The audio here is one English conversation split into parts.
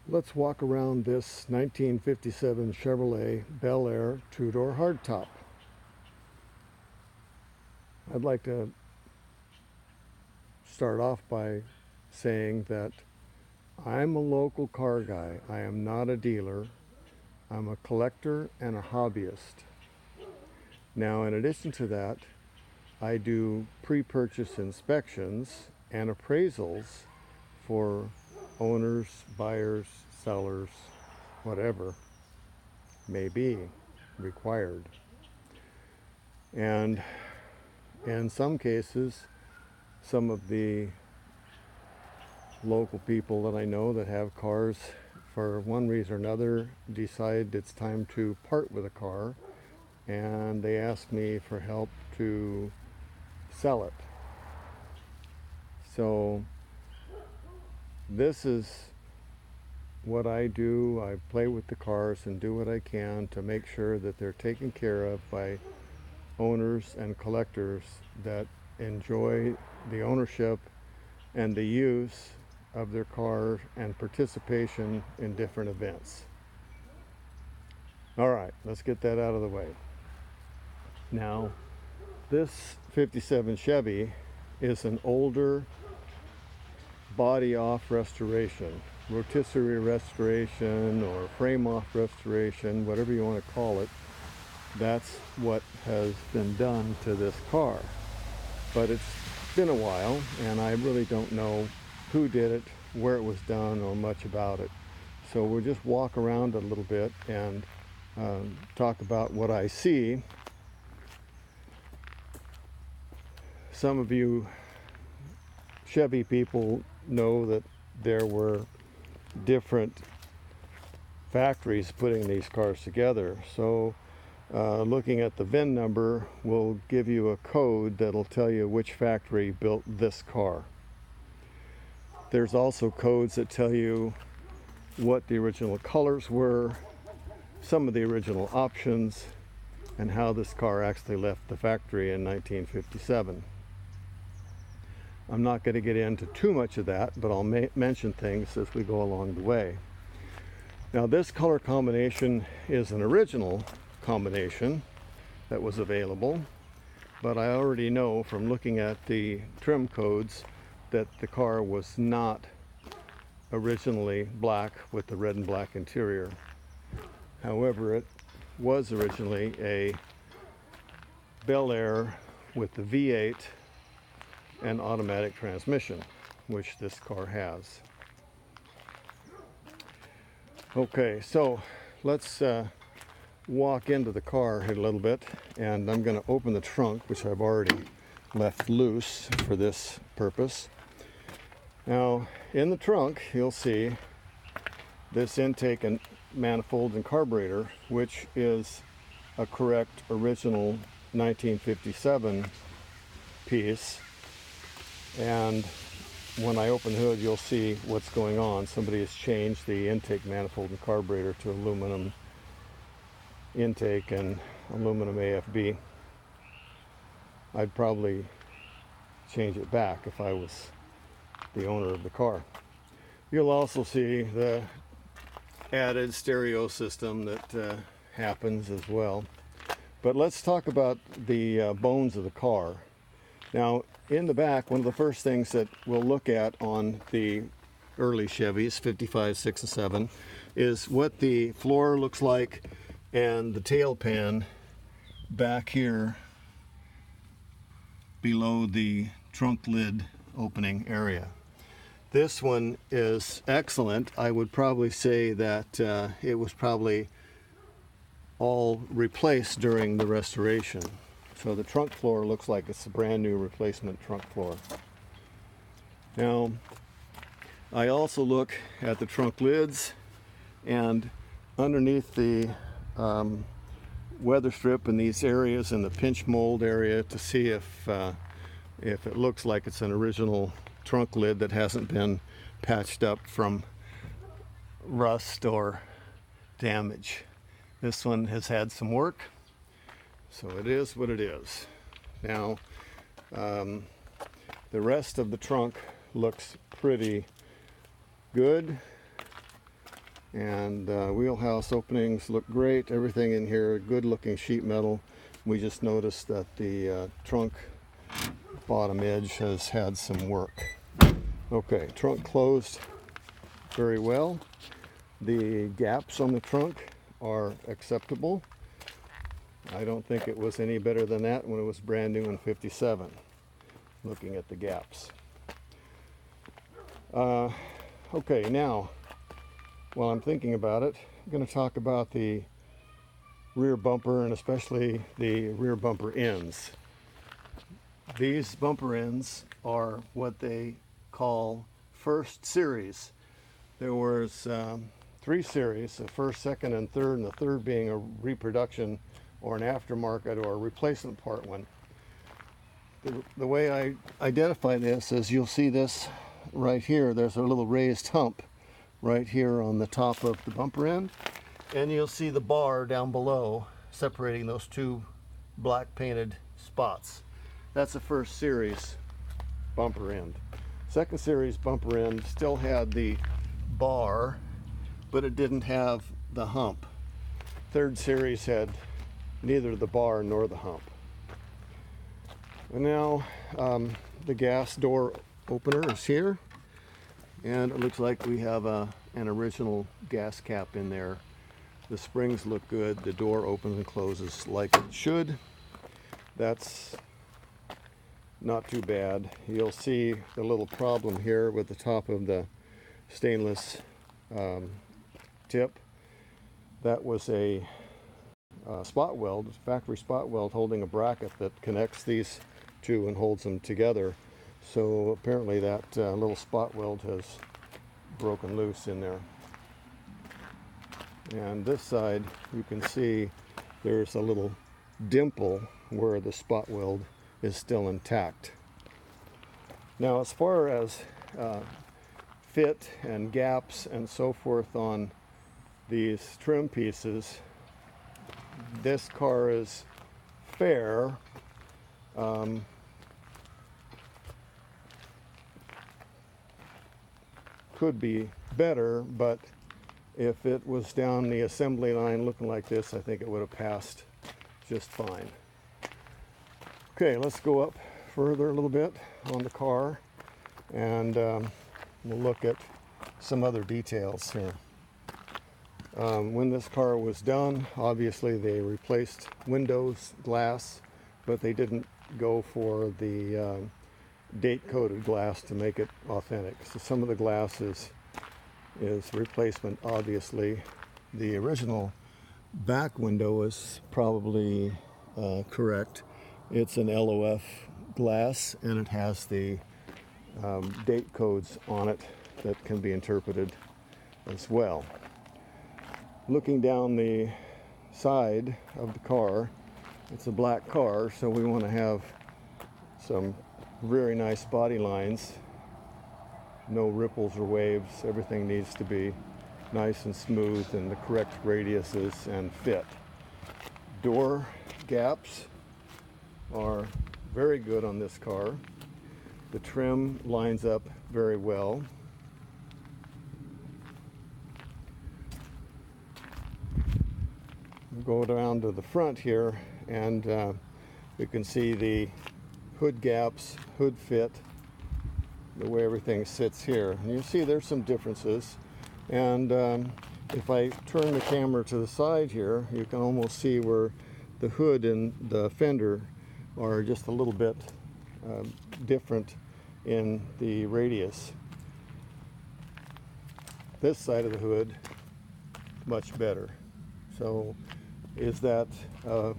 Let's walk around this 1957 Chevrolet BelAir two-door hardtop. I'd like to start off by saying that I'm a local car guy. I am not a dealer. I'm a collector and a hobbyist. Now, in addition to that, I do pre-purchase inspections and appraisals for owners, buyers, sellers, whatever may be required. And in some cases, some of the local people that I know that have cars, for one reason or another, decide it's time to part with a car, and they ask me for help to sell it. So this is what I do. I play with the cars and do what I can to make sure that they're taken care of by owners and collectors that enjoy the ownership and the use of their car and participation in different events. All right, let's get that out of the way. Now, this 57 Chevy is an older body off restoration, rotisserie restoration, or frame off restoration, whatever you want to call it. That's what has been done to this car. But it's been a while, and I really don't know who did it, where it was done, or much about it. So we'll just walk around a little bit and talk about what I see. Some of you Chevy people know that there were different factories putting these cars together. So looking at the VIN number will give you a code that'll tell you which factory built this car. There's also codes that tell you what the original colors were, some of the original options, and how this car actually left the factory in 1957. I'm not going to get into too much of that, but I'll mention things as we go along the way. Now, this color combination is an original combination that was available, but I already know from looking at the trim codes that the car was not originally black with the red and black interior. However, it was originally a BelAir with the V8 and automatic transmission, which this car has. Okay, so let's walk into the car a little bit, and I'm going to open the trunk, which I've already left loose for this purpose. Now, in the trunk, you'll see this intake and manifold and carburetor, which is a correct original 1957 piece. And when I open the hood, you'll see what's going on. Somebody has changed the intake manifold and carburetor to aluminum intake and aluminum AFB. I'd probably change it back if I was the owner of the car. You'll also see the added stereo system that happens as well. But let's talk about the bones of the car. Now, in the back, one of the first things that we'll look at on the early Chevys, 55, 6, and 7, is what the floor looks like and the tail pan back here below the trunk lid opening area. This one is excellent. I would probably say that it was probably all replaced during the restoration. So the trunk floor looks like it's a brand new replacement trunk floor. Now, I also look at the trunk lids and underneath the weather strip in these areas in the pinch mold area to see if it looks like it's an original trunk lid that hasn't been patched up from rust or damage. This one has had some work, so it is what it is. Now, the rest of the trunk looks pretty good. And wheelhouse openings look great. Everything in here, good looking sheet metal. We just noticed that the trunk bottom edge has had some work. Okay, trunk closed very well. The gaps on the trunk are acceptable. I don't think it was any better than that when it was brand new in '57, looking at the gaps. Okay, now, while I'm thinking about it, I'm going to talk about the rear bumper and especially the rear bumper ends. These bumper ends are what they call first series. There was 3 series, the first, second, and third, and the third being a reproduction or an aftermarket or a replacement part one. The way I identify this is you'll see this right here. There's a little raised hump right here on the top of the bumper end, and you'll see the bar down below separating those 2 black painted spots. That's the first series bumper end. Second series bumper end still had the bar, but it didn't have the hump. Third series had neither the bar nor the hump. And now the gas door opener is here, and it looks like we have an original gas cap in there. The springs look good. The door opens and closes like it should. That's not too bad. You'll see the little problem here with the top of the stainless tip. That was a spot weld, factory spot weld, holding a bracket that connects these 2 and holds them together. So apparently that little spot weld has broken loose in there. And this side, you can see there's a little dimple where the spot weld is still intact. Now, as far as fit and gaps and so forth on these trim pieces, this car is fair. Could be better, but if it was down the assembly line looking like this, I think it would have passed just fine. Okay, let's go up further a little bit on the car, and we'll look at some other details here. When this car was done, obviously they replaced windows glass, but they didn't go for the date-coated glass to make it authentic. So some of the glass is replacement, obviously. The original back window is probably correct. It's an LOF glass, and it has the date codes on it that can be interpreted as well. Looking down the side of the car, it's a black car, so we want to have some very nice body lines. No ripples or waves. Everything needs to be nice and smooth and the correct radiuses and fit. Door gaps are very good on this car. The trim lines up very well. We'll go down to the front here, and you can see the hood gaps, hood fit, the way everything sits here. And you see there's some differences. And if I turn the camera to the side here, you can almost see where the hood and the fender are just a little bit different in the radius. This side of the hood, much better. So is that a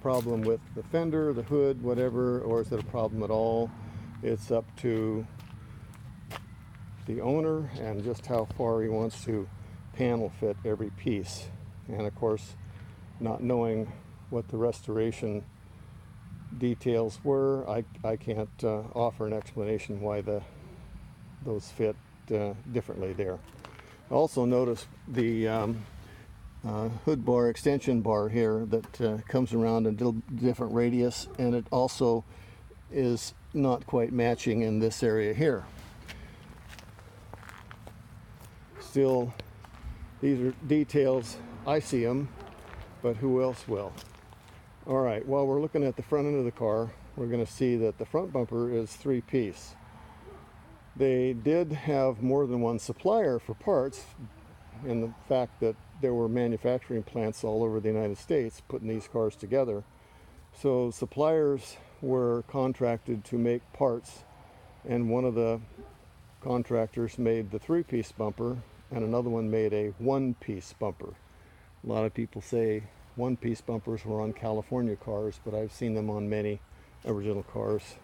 problem with the fender, the hood, whatever, or is it a problem at all? It's up to the owner and just how far he wants to panel fit every piece. And of course, not knowing what the restoration details were, I can't offer an explanation why those fit differently there. Also notice the hood bar, extension bar here that comes around a little different radius, and it also is not quite matching in this area here. Still These are details, I see them, but who else will? All right, while we're looking at the front end of the car, we're going to see that the front bumper is 3-piece. They did have more than one supplier for parts, in the fact that there were manufacturing plants all over the United States putting these cars together. So suppliers were contracted to make parts, and one of the contractors made the 3-piece bumper and another one made a 1-piece bumper. A lot of people say 1-piece bumpers were on California cars, but I've seen them on many original cars.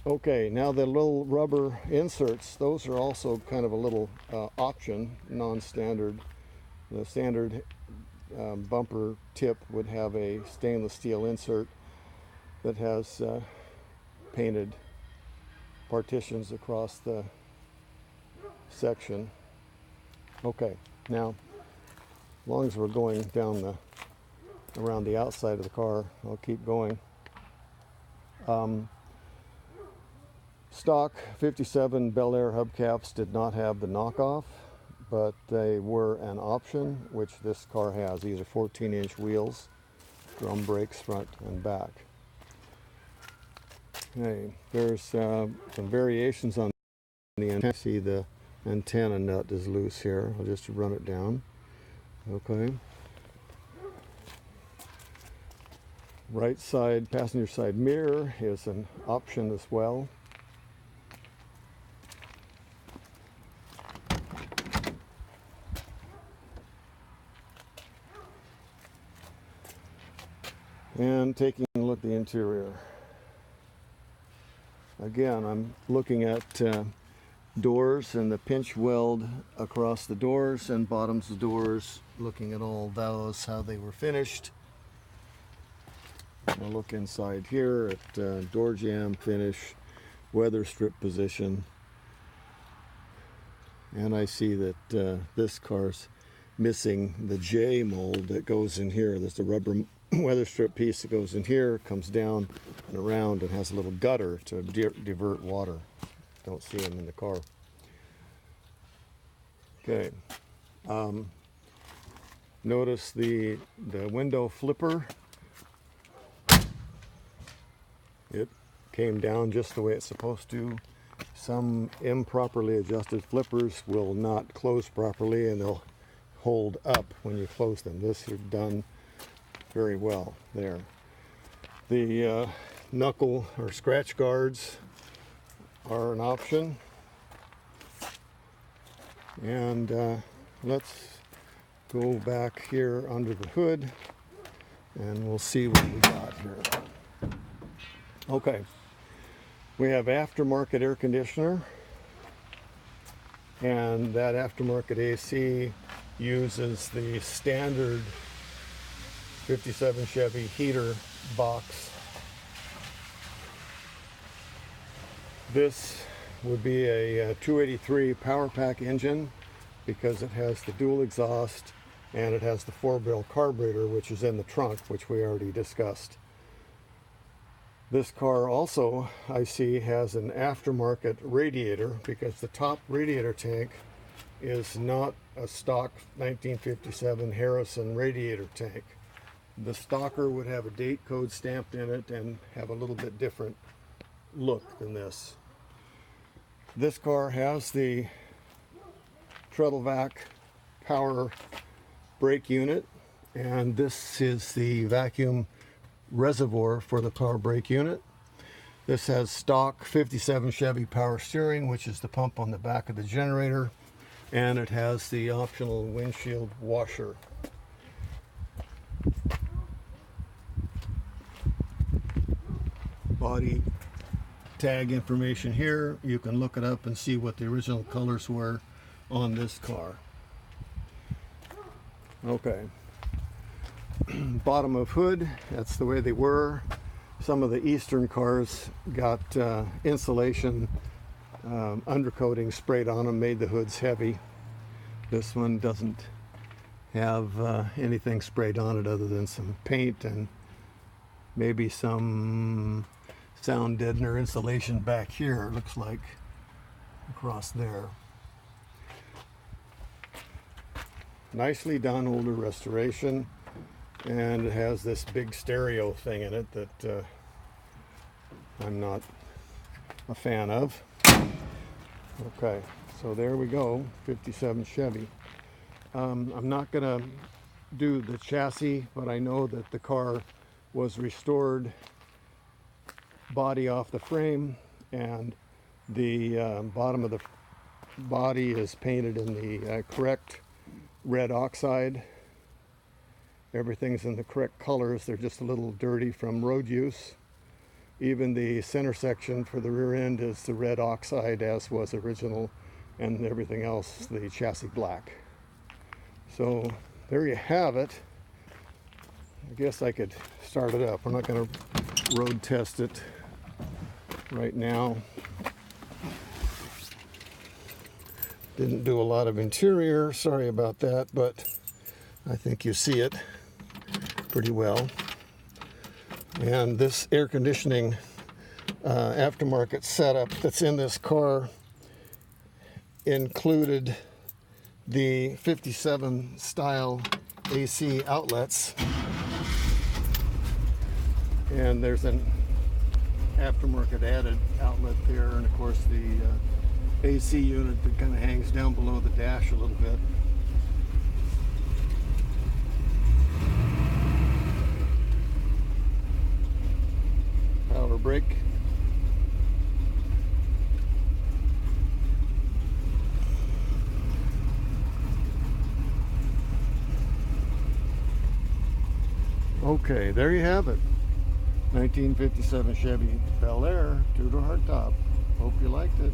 Okay, now the little rubber inserts, those are also kind of a little option, non-standard. The standard bumper tip would have a stainless steel insert that has painted partitions across the section. Okay, now as long as we're going down around the outside of the car, I'll keep going. Stock 57 BelAir hubcaps did not have the knockoff, but they were an option, which this car has. These are 14-inch wheels, drum brakes front and back. Okay, there's some variations on the antenna. See the antenna nut is loose here. I'll just run it down. Okay. Right side passenger side mirror is an option as well. And taking a look at the interior. Again, I'm looking at doors and the pinch weld across the doors and bottoms of doors, looking at all those, how they were finished. I'll look inside here at door jamb finish, weather strip position, and I see that this car's missing the J mold that goes in here. There's a rubber weather strip piece that goes in here, comes down and around, and has a little gutter to divert water. Don't see them in the car. Okay. Notice the window flipper. It came down just the way it's supposed to. Some improperly adjusted flippers will not close properly, and they'll hold up when you close them. This is done very well there. The knuckle or scratch guards are an option. And let's go back here under the hood and we'll see what we got here. Okay, we have aftermarket air conditioner, and that aftermarket AC uses the standard 57 Chevy heater box. This would be a 283 power pack engine because it has the dual exhaust and it has the 4-barrel carburetor, which is in the trunk, which we already discussed. This car also, I see, has an aftermarket radiator because the top radiator tank is not a stock 1957 Harrison radiator tank. The stocker would have a date code stamped in it and have a little bit different look than this. This car has the treadle vac power brake unit, and this is the vacuum reservoir for the power brake unit. This has stock 57 Chevy power steering, which is the pump on the back of the generator, and it has the optional windshield washer. Body tag information here. You can look it up and see what the original colors were on this car. Okay. Bottom of hood, that's the way they were. Some of the Eastern cars got insulation undercoating sprayed on them, made the hoods heavy. This one doesn't have anything sprayed on it other than some paint and maybe some sound deadener insulation back here, looks like, across there. nicely done older restoration, and it has this big stereo thing in it that I'm not a fan of. Okay, so there we go, 57 Chevy. I'm not gonna do the chassis, but I know that the car was restored body off the frame, and the bottom of the body is painted in the correct red oxide. Everything's in the correct colors. They're just a little dirty from road use. Even the center section for the rear end is the red oxide as was original, and everything else the chassis black. So there you have it. I guess I could start it up. We're not going to road test it right now. Didn't do a lot of interior, sorry about that, but I think you see it pretty well. And this air conditioning aftermarket setup that's in this car included the 57 style AC outlets, and there's an aftermarket added outlet there, and of course the AC unit that kind of hangs down below the dash a little bit. Power brake. Okay, there you have it. 1957 Chevy BelAir 2-door hardtop. Hope you liked it.